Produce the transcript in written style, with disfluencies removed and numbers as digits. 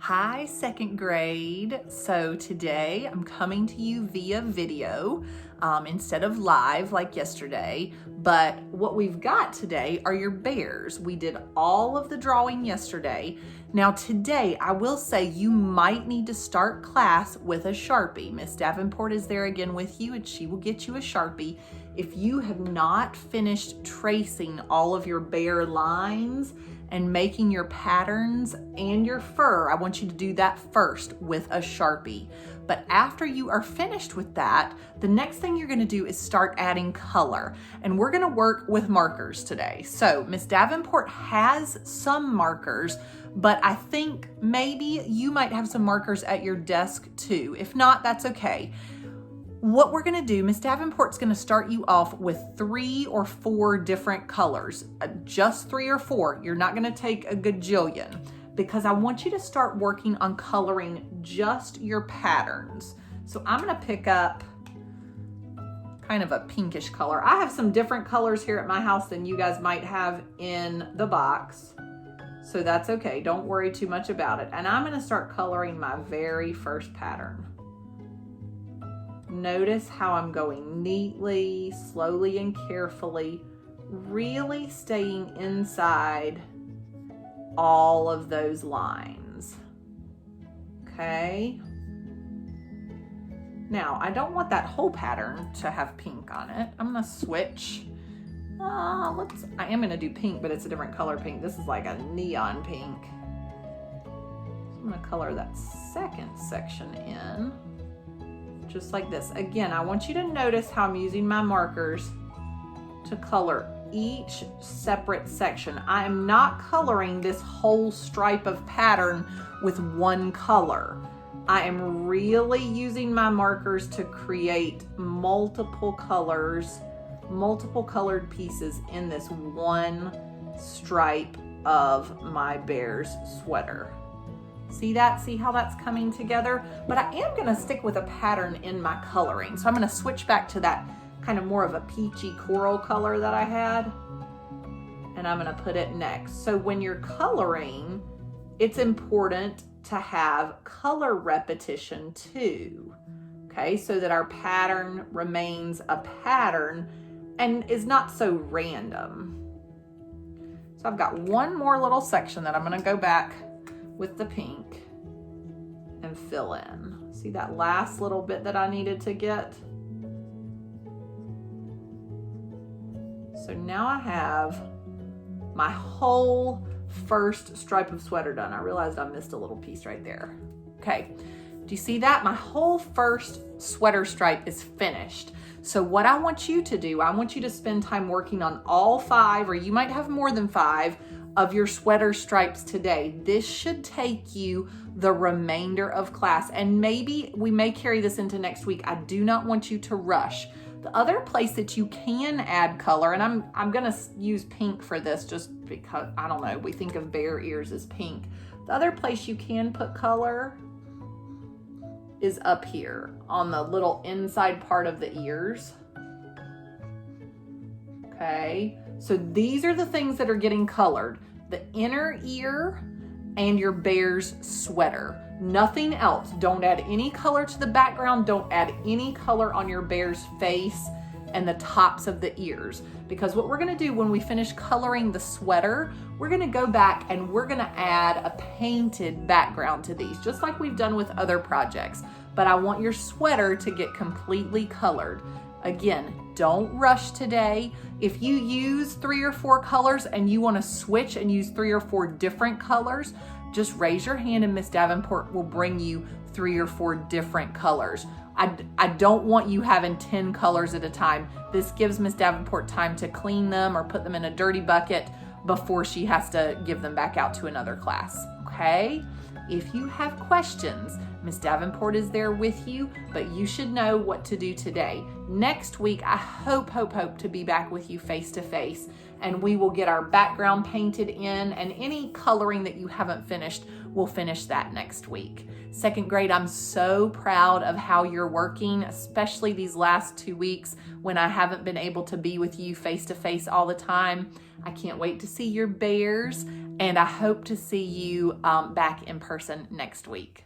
Hi, second grade. So today I'm coming to you via video instead of live like yesterday. But what we've got today are your bears. We did all of the drawing yesterday. Now today, I will say you might need to start class with a Sharpie. Miss Davenport is there again with you and she will get you a Sharpie. If you have not finished tracing all of your bear lines and making your patterns and your fur, I want you to do that first with a Sharpie. But after you are finished with that, the next thing you're gonna do is start adding color. And we're gonna work with markers today. So Miss Davenport has some markers, but I think maybe you might have some markers at your desk too. If not, that's okay. What we're gonna do, Miss Davenport's gonna start you off with 3 or 4 different colors, just 3 or 4. You're not gonna take a gajillion because I want you to start working on coloring just your patterns. So I'm gonna pick up kind of a pinkish color. I have some different colors here at my house than you guys might have in the box. So that's okay, don't worry too much about it. And I'm gonna start coloring my very first pattern. Notice how I'm going neatly, slowly and carefully, really staying inside all of those lines. Okay. Now, I don't want that whole pattern to have pink on it. I'm gonna switch. I am gonna do pink, but it's a different color pink. This is like a neon pink. So I'm gonna color that second section in. Just like this. Again, I want you to notice how I'm using my markers to color each separate section. I am not coloring this whole stripe of pattern with one color. I am really using my markers to create multiple colors, multiple colored pieces in this one stripe of my bear's sweater. See that? See how that's coming together? But I am gonna stick with a pattern in my coloring. So I'm gonna switch back to that kind of more of a peachy coral color that I had. And I'm gonna put it next. So when you're coloring, it's important to have color repetition too. Okay, so that our pattern remains a pattern and is not so random. So I've got one more little section that I'm gonna go back with the pink and fill in. See that last little bit that I needed to get? So now I have my whole first stripe of sweater done. I realized I missed a little piece right there. Okay, do you see that? My whole first sweater stripe is finished. So what I want you to do, I want you to spend time working on all 5, or you might have more than 5, of your sweater stripes today. This should take you the remainder of class, and maybe we may carry this into next week. I do not want you to rush. The other place that you can add color, and I'm gonna use pink for this just because, I don't know, we think of bear ears as pink. The other place you can put color is up here on the little inside part of the ears. Okay, so these are the things that are getting colored. The inner ear and your bear's sweater. Nothing else. Don't add any color to the background. Don't add any color on your bear's face and the tops of the ears. Because what we're gonna do when we finish coloring the sweater, we're gonna go back and we're gonna add a painted background to these, just like we've done with other projects. But I want your sweater to get completely colored. Again, don't rush today. If you use 3 or 4 colors and you want to switch and use 3 or 4 different colors, just raise your hand and Miss Davenport will bring you 3 or 4 different colors. I don't want you having 10 colors at a time. This gives Miss Davenport time to clean them or put them in a dirty bucket before she has to give them back out to another class, okay? If you have questions, Miss Davenport is there with you, but you should know what to do today. Next week, I hope to be back with you face to face, and we will get our background painted in, and any coloring that you haven't finished, we'll finish that next week. Second grade, I'm so proud of how you're working, especially these last 2 weeks when I haven't been able to be with you face to face all the time. I can't wait to see your bears. and I hope to see you back in person next week.